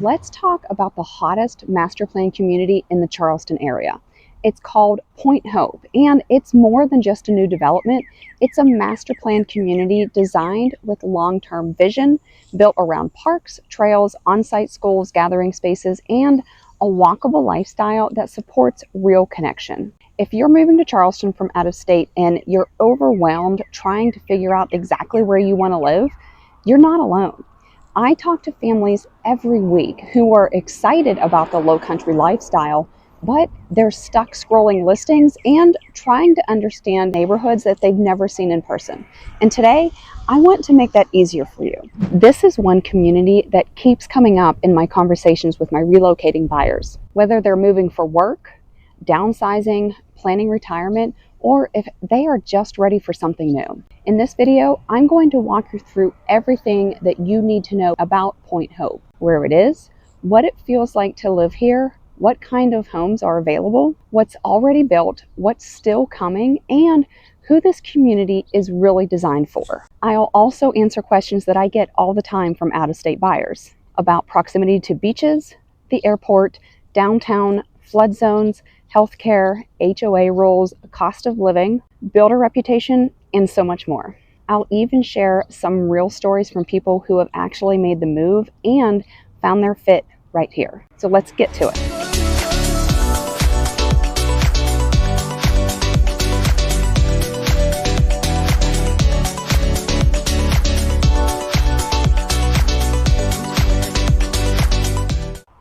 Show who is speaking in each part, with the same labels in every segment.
Speaker 1: let's talk about the hottest master plan community in the Charleston area. It's called Point Hope, and it's more than just a new development. It's a master plan community designed with long-term vision, built around parks, trails, on-site schools, gathering spaces, and a walkable lifestyle that supports real connection. If you're moving to Charleston from out of state and you're overwhelmed trying to figure out exactly where you want to live, you're not alone. I talk to families every week who are excited about the Lowcountry lifestyle, but they're stuck scrolling listings and trying to understand neighborhoods that they've never seen in person. And today, I want to make that easier for you. This is one community that keeps coming up in my conversations with my relocating buyers, whether they're moving for work, downsizing, planning retirement, or if they are just ready for something new. In this video, I'm going to walk you through everything that you need to know about Point Hope, where it is, what it feels like to live here, what kind of homes are available, what's already built, what's still coming, and who this community is really designed for. I'll also answer questions that I get all the time from out-of-state buyers about proximity to beaches, the airport, downtown, flood zones, healthcare, HOA rules, cost of living, builder reputation, and so much more. I'll even share some real stories from people who have actually made the move and found their fit right here. So let's get to it.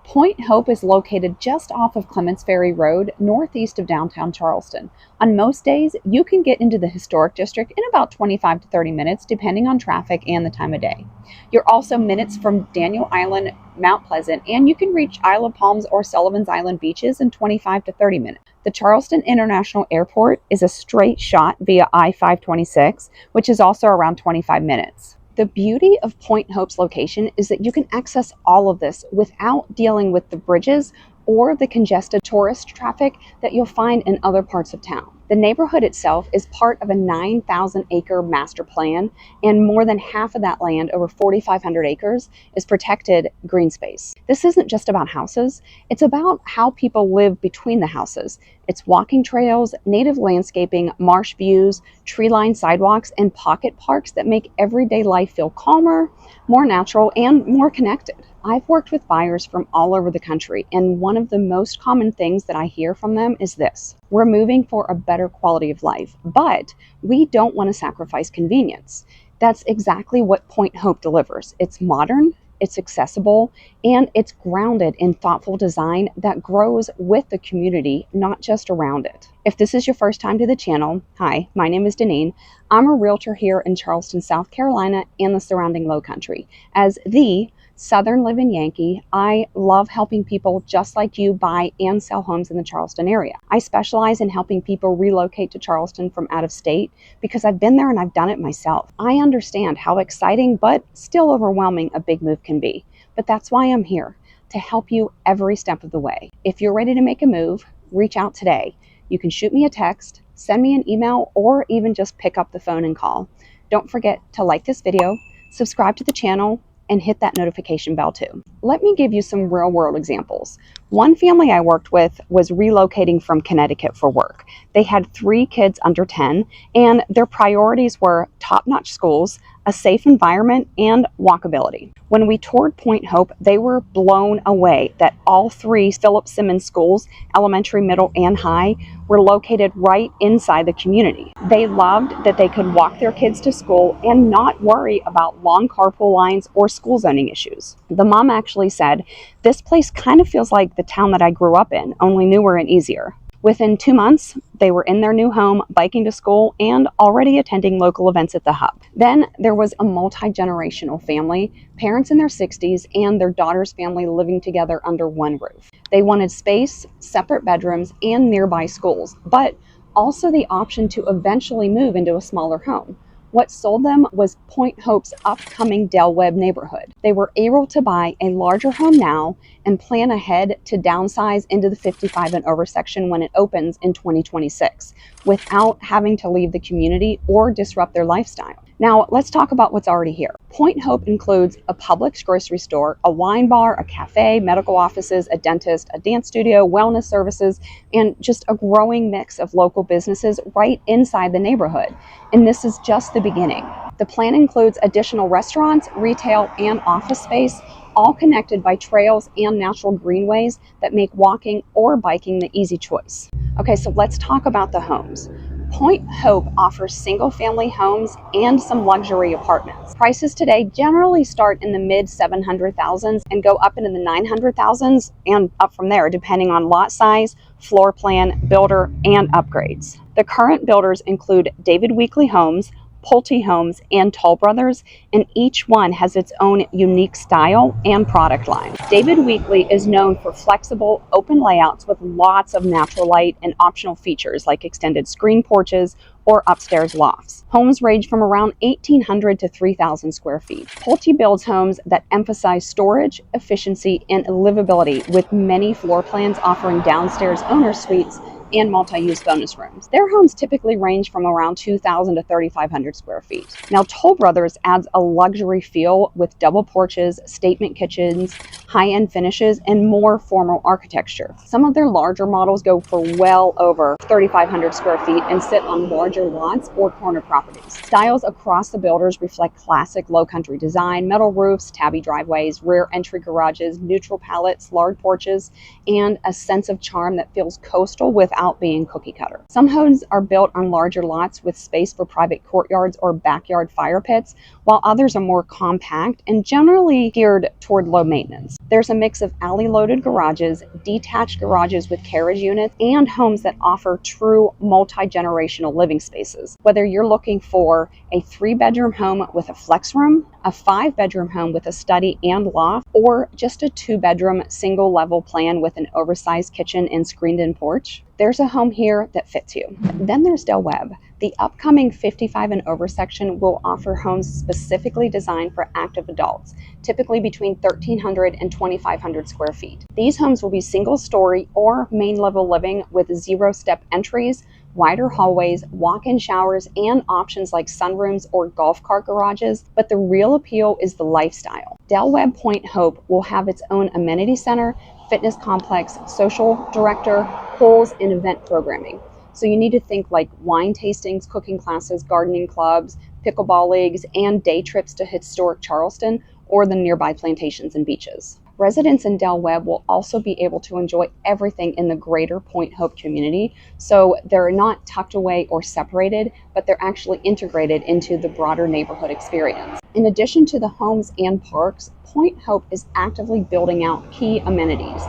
Speaker 1: Point Hope is located just off of Clements Ferry Road, northeast of downtown Charleston. On most days, you can get into the historic district in about 25 to 30 minutes, depending on traffic and the time of day. You're also minutes from Daniel Island, Mount Pleasant, and you can reach Isle of Palms or Sullivan's Island beaches in 25 to 30 minutes. The Charleston International Airport is a straight shot via I-526, which is also around 25 minutes. The beauty of Point Hope's location is that you can access all of this without dealing with the bridges or the congested tourist traffic that you'll find in other parts of town. The neighborhood itself is part of a 9,000-acre master plan, and more than half of that land, over 4,500 acres, is protected green space. This isn't just about houses, it's about how people live between the houses. It's walking trails, native landscaping, marsh views, tree-lined sidewalks, and pocket parks that make everyday life feel calmer, more natural, and more connected. I've worked with buyers from all over the country, and one of the most common things that I hear from them is this: we're moving for a better quality of life, but we don't want to sacrifice convenience. That's exactly what Point Hope delivers. It's modern, it's accessible, and it's grounded in thoughtful design that grows with the community, not just around it. If this is your first time to the channel, hi, my name is Deneen. I'm a realtor here in Charleston, South Carolina, and the surrounding Lowcountry. As the Southern living Yankee, I love helping people just like you buy and sell homes in the Charleston area. I specialize in helping people relocate to Charleston from out of state because I've been there and I've done it myself. I understand how exciting but still overwhelming a big move can be, but that's why I'm here, to help you every step of the way. If you're ready to make a move, reach out today. You can shoot me a text, send me an email, or even just pick up the phone and call. Don't forget to like this video, subscribe to the channel, and hit that notification bell too. Let me give you some real world examples. One family I worked with was relocating from Connecticut for work. They had 3 kids under 10, and their priorities were top-notch schools, a safe environment, and walkability. When we toured Point Hope, they were blown away that all 3 Philip Simmons schools, elementary, middle, and high, were located right inside the community. They loved that they could walk their kids to school and not worry about long carpool lines or school zoning issues. The mom actually said, "This place kind of feels like the town that I grew up in, only newer and easier." Within 2 months, they were in their new home, biking to school, and already attending local events at the hub. Then there was a multi-generational family, parents in their 60s, and their daughter's family living together under one roof. They wanted space, separate bedrooms, and nearby schools, but also the option to eventually move into a smaller home. What sold them was Point Hope's upcoming Dell Webb neighborhood. They were able to buy a larger home now and plan ahead to downsize into the 55 and over section when it opens in 2026 without having to leave the community or disrupt their lifestyle. Now, let's talk about what's already here. Point Hope includes a Publix grocery store, a wine bar, a cafe, medical offices, a dentist, a dance studio, wellness services, and just a growing mix of local businesses right inside the neighborhood. And this is just the beginning. The plan includes additional restaurants, retail, and office space, all connected by trails and natural greenways that make walking or biking the easy choice. Okay, so let's talk about the homes. Point Hope offers single-family homes and some luxury apartments. Prices today generally start in the mid 700,000s and go up into the 900,000s and up from there, depending on lot size, floor plan, builder, and upgrades. The current builders include David Weekley Homes, Pulte Homes, and Toll Brothers, and each one has its own unique style and product line. David Weekley is known for flexible, open layouts with lots of natural light and optional features like extended screen porches or upstairs lofts. Homes range from around 1,800 to 3,000 square feet. Pulte builds homes that emphasize storage, efficiency, and livability, with many floor plans offering downstairs owner suites and multi-use bonus rooms. Their homes typically range from around 2,000 to 3,500 square feet. Now, Toll Brothers adds a luxury feel with double porches, statement kitchens, high-end finishes, and more formal architecture. Some of their larger models go for well over 3,500 square feet and sit on larger lots or corner properties. Styles across the builders reflect classic Lowcountry design: metal roofs, tabby driveways, rear entry garages, neutral palettes, large porches, and a sense of charm that feels coastal without being cookie cutter. Some homes are built on larger lots with space for private courtyards or backyard fire pits, while others are more compact and generally geared toward low maintenance. There's a mix of alley-loaded garages, detached garages with carriage units, and homes that offer true multi-generational living spaces. Whether you're looking for a 3-bedroom home with a flex room, a 5-bedroom home with a study and loft, or just a 2-bedroom single-level plan with an oversized kitchen and screened-in porch, there's a home here that fits you. Then there's Dell Webb. The upcoming 55 and over section will offer homes specifically designed for active adults, typically between 1,300 and 2,500 square feet. These homes will be single-story or main-level living with 0-step entries, wider hallways, walk-in showers, and options like sunrooms or golf cart garages, but the real appeal is the lifestyle. Dell Webb Point Hope will have its own amenity center, fitness complex, social director, pools, and event programming. So you need to think like wine tastings, cooking classes, gardening clubs, pickleball leagues, and day trips to historic Charleston or the nearby plantations and beaches. Residents in Dell Webb will also be able to enjoy everything in the greater Point Hope community, so they're not tucked away or separated, but they're actually integrated into the broader neighborhood experience. In addition to the homes and parks, Point Hope is actively building out key amenities.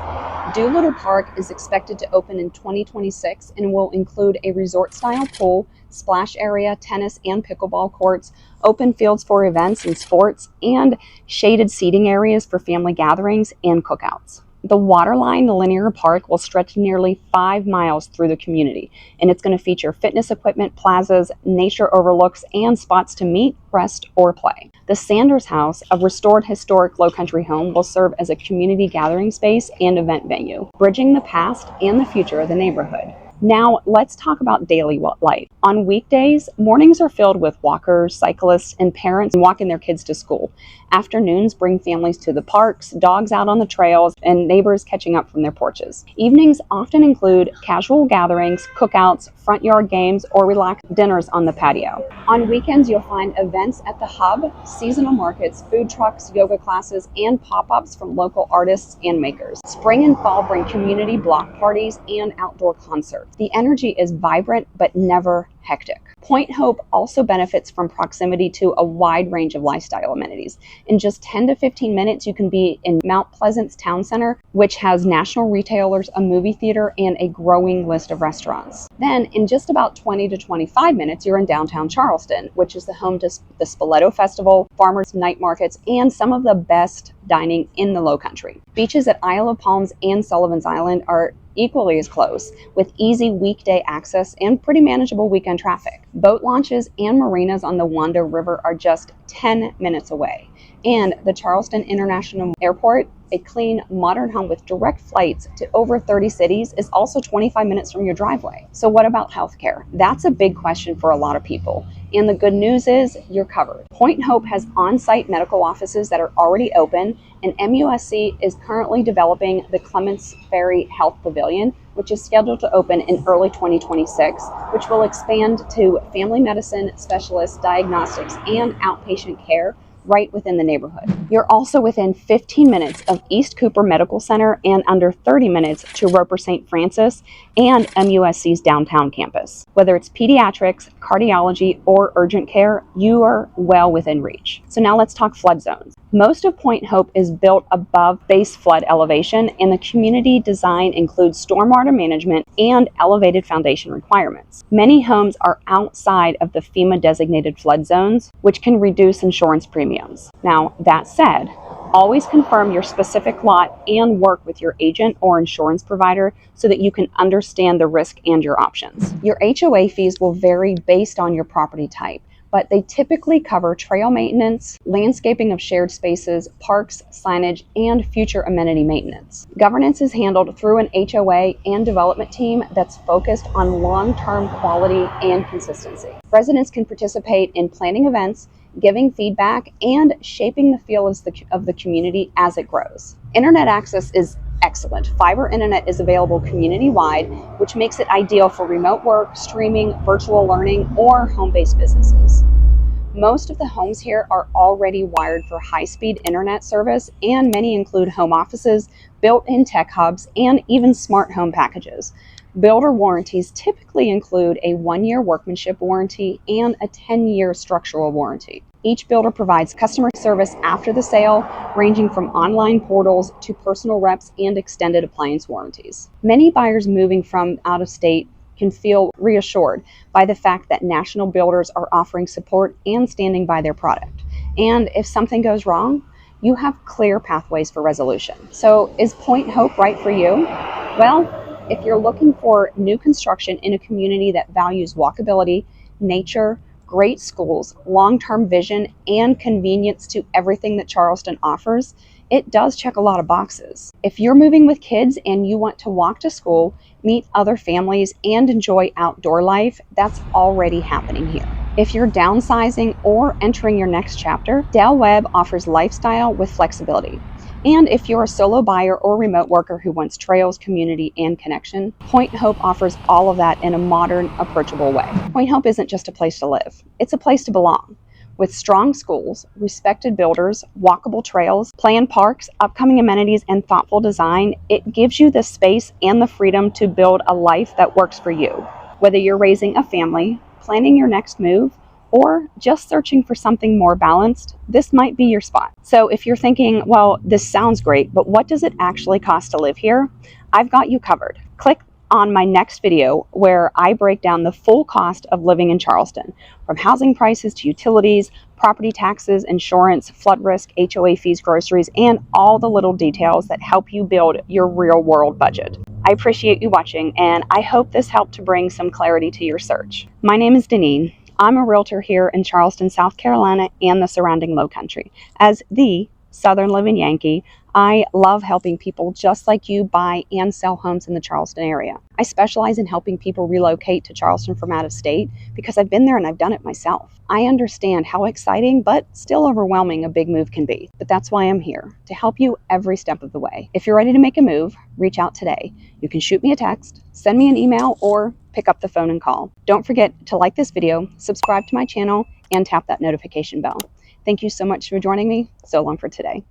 Speaker 1: Doolittle Park is expected to open in 2026 and will include a resort-style pool, splash area, tennis and pickleball courts, open fields for events and sports, and shaded seating areas for family gatherings and cookouts. The Waterline Linear Park will stretch nearly 5 miles through the community, and it's going to feature fitness equipment, plazas, nature overlooks, and spots to meet, rest, or play. The Sanders House, a restored historic Lowcountry home, will serve as a community gathering space and event venue, bridging the past and the future of the neighborhood. Now, let's talk about daily life. On weekdays, mornings are filled with walkers, cyclists, and parents walking their kids to school. Afternoons bring families to the parks, dogs out on the trails, and neighbors catching up from their porches. Evenings often include casual gatherings, cookouts, front yard games, or relaxed dinners on the patio. On weekends, you'll find events at the Hub, seasonal markets, food trucks, yoga classes, and pop-ups from local artists and makers. Spring and fall bring community block parties and outdoor concerts. The energy is vibrant but never hectic. Point Hope also benefits from proximity to a wide range of lifestyle amenities. In just 10 to 15 minutes, you can be in Mount Pleasant's town center, which has national retailers, a movie theater, and a growing list of restaurants. Then, in just about 20 to 25 minutes, you're in downtown Charleston, which is the home to the Spoleto Festival, farmers' night markets, and some of the best dining in the Lowcountry. Beaches at Isle of Palms and Sullivan's Island are equally as close, with easy weekday access and pretty manageable weekend traffic. Boat launches and marinas on the Wando River are just 10 minutes away. And the Charleston International Airport, a clean, modern home with direct flights to over 30 cities, is also 25 minutes from your driveway. So what about healthcare? That's a big question for a lot of people. And the good news is you're covered. Point Hope has on-site medical offices that are already open, and MUSC is currently developing the Clements Ferry Health Pavilion, which is scheduled to open in early 2026, which will expand to family medicine, specialists, diagnostics, and outpatient care right within the neighborhood. You're also within 15 minutes of East Cooper Medical Center and under 30 minutes to Roper St. Francis and MUSC's downtown campus. Whether it's pediatrics, cardiology, or urgent care, you are well within reach. So now let's talk flood zones. Most of Point Hope is built above base flood elevation, and the community design includes stormwater management and elevated foundation requirements. Many homes are outside of the FEMA designated flood zones, which can reduce insurance premiums. Now, that said, always confirm your specific lot and work with your agent or insurance provider so that you can understand the risk and your options. Your HOA fees will vary based on your property type, but they typically cover trail maintenance, landscaping of shared spaces, parks, signage, and future amenity maintenance. Governance is handled through an HOA and development team that's focused on long-term quality and consistency. Residents can participate in planning events, giving feedback, and shaping the feel of the community as it grows. Internet access is excellent. Fiber internet is available community-wide, which makes it ideal for remote work, streaming, virtual learning, or home-based businesses. Most of the homes here are already wired for high-speed internet service, and many include home offices, built-in tech hubs, and even smart home packages. Builder warranties typically include a 1-year workmanship warranty and a 10-year structural warranty. Each builder provides customer service after the sale, ranging from online portals to personal reps and extended appliance warranties. Many buyers moving from out of state can feel reassured by the fact that national builders are offering support and standing by their product. And if something goes wrong, you have clear pathways for resolution. So is Point Hope right for you? Well, if you're looking for new construction in a community that values walkability, nature, great schools, long-term vision, and convenience to everything that Charleston offers, it does check a lot of boxes. If you're moving with kids and you want to walk to school, meet other families, and enjoy outdoor life, that's already happening here. If you're downsizing or entering your next chapter, Dell Webb offers lifestyle with flexibility. And if you're a solo buyer or remote worker who wants trails, community, and connection, Point Hope offers all of that in a modern, approachable way. Point Hope isn't just a place to live, it's a place to belong. With strong schools, respected builders, walkable trails, planned parks, upcoming amenities, and thoughtful design, it gives you the space and the freedom to build a life that works for you. Whether you're raising a family, planning your next move, or just searching for something more balanced, this might be your spot. So if you're thinking, well, this sounds great, but what does it actually cost to live here? I've got you covered. Click on my next video where I break down the full cost of living in Charleston, from housing prices to utilities, property taxes, insurance, flood risk, HOA fees, groceries, and all the little details that help you build your real world budget. I appreciate you watching, and I hope this helped to bring some clarity to your search. My name is Deneen. I'm a realtor here in Charleston, South Carolina, and the surrounding Lowcountry. As the Southern Living Yankee, I love helping people just like you buy and sell homes in the Charleston area. I specialize in helping people relocate to Charleston from out of state because I've been there and I've done it myself. I understand how exciting but still overwhelming a big move can be, but that's why I'm here, to help you every step of the way. If you're ready to make a move, reach out today. You can shoot me a text, send me an email, or pick up the phone and call. Don't forget to like this video, subscribe to my channel, and tap that notification bell. Thank you so much for joining me. So long for today.